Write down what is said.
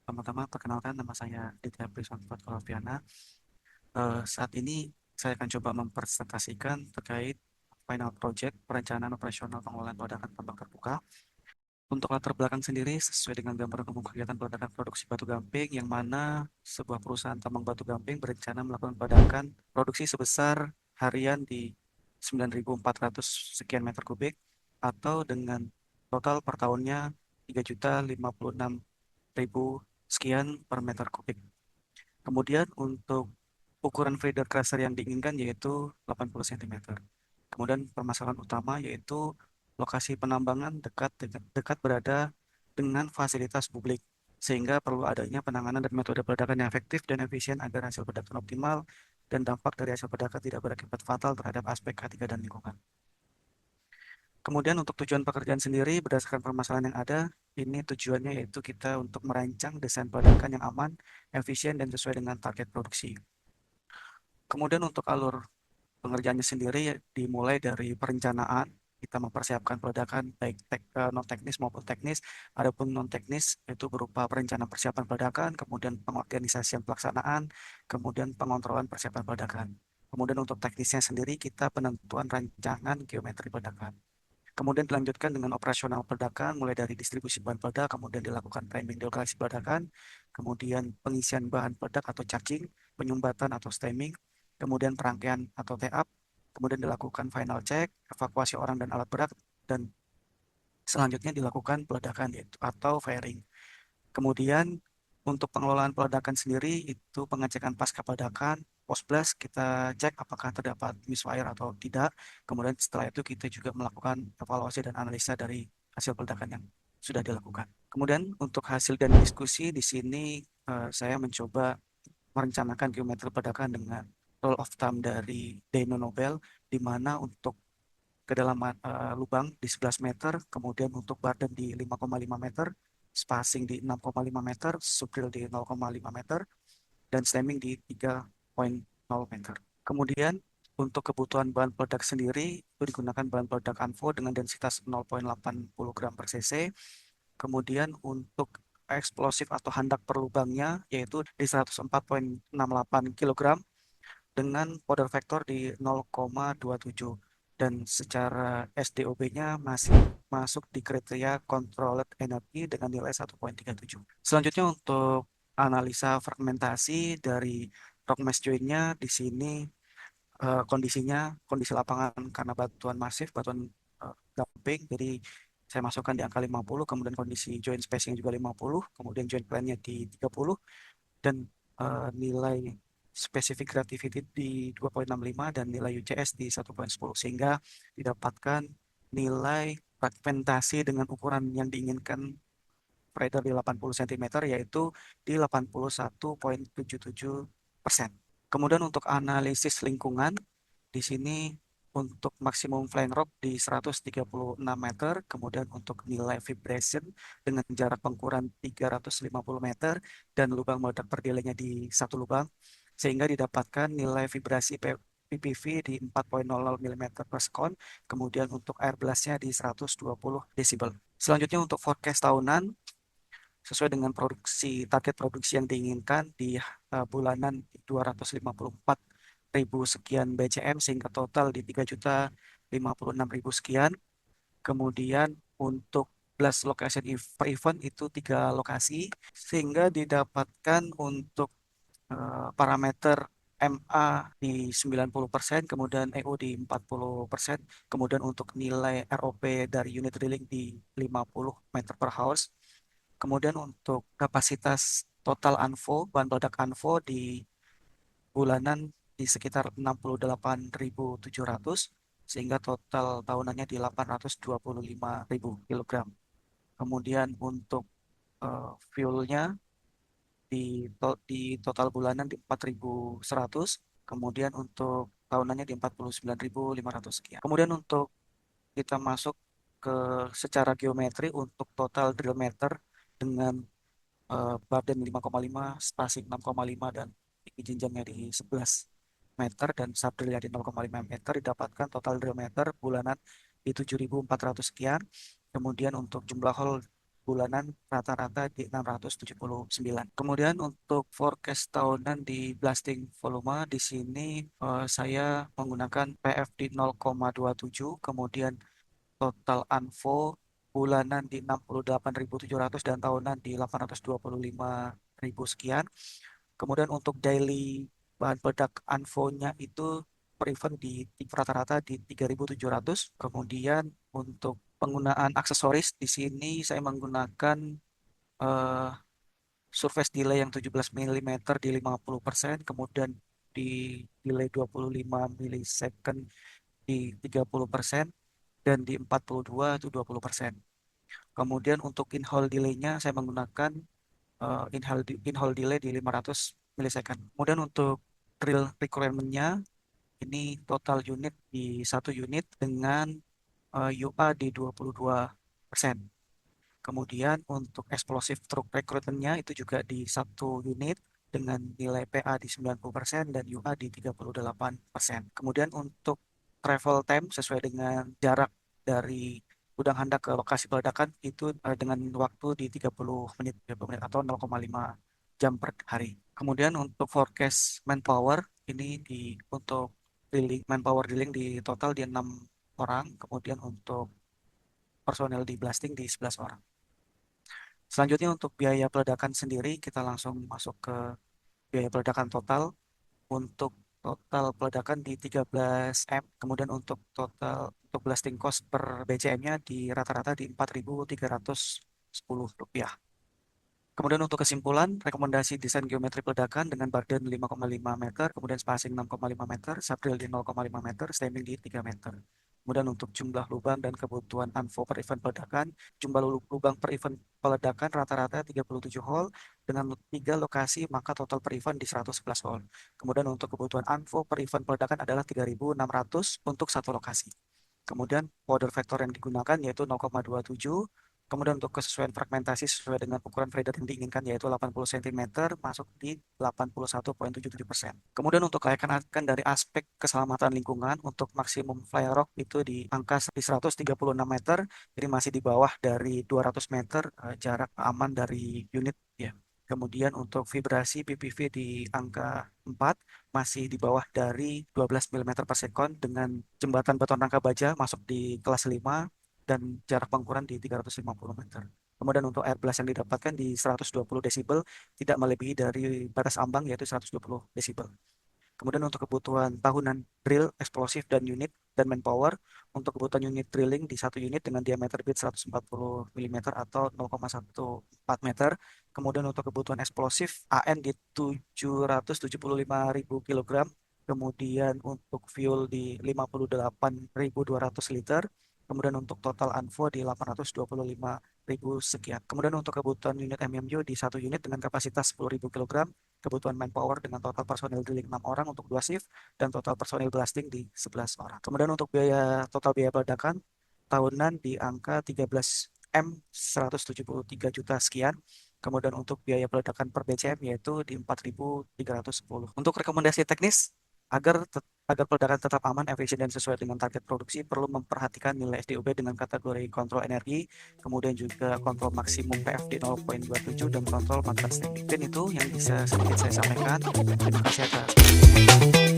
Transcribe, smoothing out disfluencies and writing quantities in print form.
Pertama-tama perkenalkan nama saya Ditya Priswanto Koloviana. Saat ini saya akan coba mempresentasikan terkait final project perencanaan operasional pengelolaan peledakan tambang terbuka. Untuk latar belakang sendiri sesuai dengan gambaran umum kegiatan peledakan produksi batu gamping yang mana sebuah perusahaan tambang batu gamping berencana melakukan peledakan produksi sebesar harian di 9.400 sekian meter kubik atau dengan total per tahunnya 3.056.000 sekian per meter kubik. Kemudian untuk ukuran feeder crusher yang diinginkan yaitu 80 cm. Kemudian permasalahan utama yaitu lokasi penambangan dekat berada dengan fasilitas publik sehingga perlu adanya penanganan dan metode peledakan yang efektif dan efisien agar hasil peledakan optimal dan dampak dari hasil peledakan tidak berakibat fatal terhadap aspek K3 dan lingkungan. Kemudian untuk tujuan pekerjaan sendiri berdasarkan permasalahan yang ada, ini tujuannya yaitu kita untuk merancang desain peledakan yang aman, efisien, dan sesuai dengan target produksi. Kemudian untuk alur pengerjaannya sendiri dimulai dari perencanaan, kita mempersiapkan peledakan baik non teknis maupun teknis. Adapun non teknis itu berupa perencanaan persiapan peledakan, kemudian pengorganisasian pelaksanaan, kemudian pengontrolan persiapan peledakan. Kemudian untuk teknisnya sendiri kita penentuan rancangan geometri peledakan. Kemudian dilanjutkan dengan operasional peledakan, mulai dari distribusi bahan peledak, kemudian dilakukan priming di lokasi peledakan, kemudian pengisian bahan peledak atau charging, penyumbatan atau stemming, kemudian perangkaian atau TAP, kemudian dilakukan final check, evakuasi orang dan alat berat, dan selanjutnya dilakukan peledakan yaitu atau firing. Kemudian untuk pengelolaan peledakan sendiri itu pengecekan pasca peledakan, post blast kita cek apakah terdapat misfire atau tidak. Kemudian setelah itu kita juga melakukan evaluasi dan analisa dari hasil peledakan yang sudah dilakukan. Kemudian untuk hasil dan diskusi di sini saya mencoba merencanakan geometri peledakan dengan rule of thumb dari Dano Nobel, di mana untuk kedalaman lubang di 11 meter, kemudian untuk badan di 5,5 meter, spacing di 6,5 meter, subdrill di 0,5 meter, dan stemming di 3,0 meter. Kemudian untuk kebutuhan bahan peledak sendiri itu digunakan bahan peledak ANFO dengan densitas 0,80 gram per cc. Kemudian untuk eksplosif atau handak per lubangnya yaitu di 104,68 kg dengan powder factor di 0,27 dan secara SDOB-nya masih masuk di kriteria controlled energy dengan nilai 1,37. Selanjutnya untuk analisa fragmentasi dari rock mass joint-nya di sini kondisinya kondisi lapangan karena batuan masif, batuan gamping, jadi saya masukkan di angka 50, kemudian kondisi joint spacing juga 50, kemudian joint plan-nya di 30, dan nilai specific gravity di 2,65 dan nilai UCS di 1,10 sehingga didapatkan nilai fragmentasi dengan ukuran yang diinginkan beredar di 80 cm yaitu di 81,77%. Kemudian untuk analisis lingkungan di sini untuk maksimum flying rock di 136 meter, kemudian untuk nilai vibration dengan jarak pengukuran 350 meter dan lubang meledak per delay-nya di satu lubang, sehingga didapatkan nilai vibrasi PPV di 4,00 mm per sekon, kemudian untuk air blast-nya di 120 desibel. Selanjutnya untuk forecast tahunan, sesuai dengan target produksi yang diinginkan di bulanan 254.000 sekian BCM sehingga total di 3.056.000 sekian. Kemudian untuk blast location per event itu 3 lokasi sehingga didapatkan untuk parameter MA di 90%, kemudian EO di 40%, kemudian untuk nilai ROP dari unit drilling di 50 meter per hours. Kemudian untuk kapasitas total ANFO, bahan peledak ANFO di bulanan di sekitar 68.700 sehingga total tahunannya di 825.000 kilogram. Kemudian untuk fuelnya di total bulanan di 4.100, kemudian untuk tahunannya di 49.500 sekian. Kemudian untuk kita masuk ke secara geometri untuk total drill meter dengan badan 5,5, spacing 6,5 dan tinggi jenjangnya di 11 meter dan subdrillnya di 0,5 meter didapatkan total drill meter bulanan di 7.400 sekian. Kemudian untuk jumlah hole bulanan rata-rata di 679. Kemudian untuk forecast tahunan di blasting volume di sini saya menggunakan PF di 0,27, kemudian total ANFO bulanan di 68.700 dan tahunan di 825.000 sekian. Kemudian untuk daily bahan peledak ANFO-nya itu per event di rata-rata di 3.700. Kemudian untuk penggunaan aksesoris di sini saya menggunakan eh, surface delay yang 17 mm di 50%, kemudian di delay 25 millisecond di 30%, dan di 42 itu 20%. Kemudian untuk in-hole delay-nya saya menggunakan in-hole delay di 500 millisecond. Kemudian untuk drill requirement-nya ini total unit di satu unit dengan UA di 22%. Kemudian untuk explosive truck recruitment-nya itu juga di satu unit dengan nilai PA di 90% dan UA di 38%. Kemudian untuk travel time sesuai dengan jarak dari gudang handak ke lokasi peledakan itu dengan waktu di 30 menit atau 0,5 jam per hari. Kemudian untuk forecast manpower ini untuk drilling, manpower drilling di total di 6 orang, kemudian untuk personel di blasting di 11 orang. Selanjutnya untuk biaya peledakan sendiri, kita langsung masuk ke biaya peledakan total. Untuk total peledakan di 13 M, kemudian untuk blasting cost per BCM-nya di rata-rata di Rp4.310. Kemudian untuk kesimpulan, rekomendasi desain geometri peledakan dengan badan 5,5 meter, kemudian spacing 6,5 meter, subdrill di 0,5 meter, stemming di 3 meter. Kemudian untuk jumlah lubang dan kebutuhan ANFO per event peledakan, jumlah lubang per event peledakan rata-rata 37 hole dengan 3 lokasi, maka total per event di 111 hole. Kemudian untuk kebutuhan ANFO per event peledakan adalah 3.600 untuk satu lokasi. Kemudian powder factor yang digunakan yaitu 0,27. Kemudian untuk kesesuaian fragmentasi sesuai dengan ukuran Freidat yang diinginkan yaitu 80 cm masuk di 81,77%. Kemudian untuk kelayakan akan dari aspek keselamatan lingkungan untuk maksimum fly rock itu di angka di 136 meter, jadi masih di bawah dari 200 meter jarak aman dari unit ya. Kemudian untuk vibrasi PPV di angka 4 masih di bawah dari 12 mm per sekon dengan jembatan beton rangka baja masuk di kelas 5 dan jarak pengukuran di 350 meter. Kemudian untuk air blast yang didapatkan di 120 desibel, tidak melebihi dari batas ambang yaitu 120 desibel. Kemudian untuk kebutuhan tahunan drill, eksplosif, dan unit dan manpower, untuk kebutuhan unit drilling di satu unit dengan diameter bit 140 mm atau 0,14 meter. Kemudian untuk kebutuhan eksplosif AN di 775.000 kg. Kemudian untuk fuel di 58.200 liter. Kemudian untuk total ANFO di 825.000 sekian. Kemudian untuk kebutuhan unit MMU di satu unit dengan kapasitas 10.000 kg. Kebutuhan manpower dengan total personil drilling 6 orang untuk 2 shift dan total personil blasting di 11 orang. Kemudian untuk total biaya peledakan tahunan di angka 13 M 173 juta sekian. Kemudian untuk biaya peledakan per BCM yaitu di 4.310. Untuk rekomendasi teknis agar agar peledakan tetap aman, efisien, dan sesuai dengan target produksi, perlu memperhatikan nilai SDOB dengan kategori kontrol energi, kemudian juga kontrol maksimum PFD 0,27 dan kontrol makanan standing. Dan itu yang bisa sedikit saya sampaikan. Terima kasih atas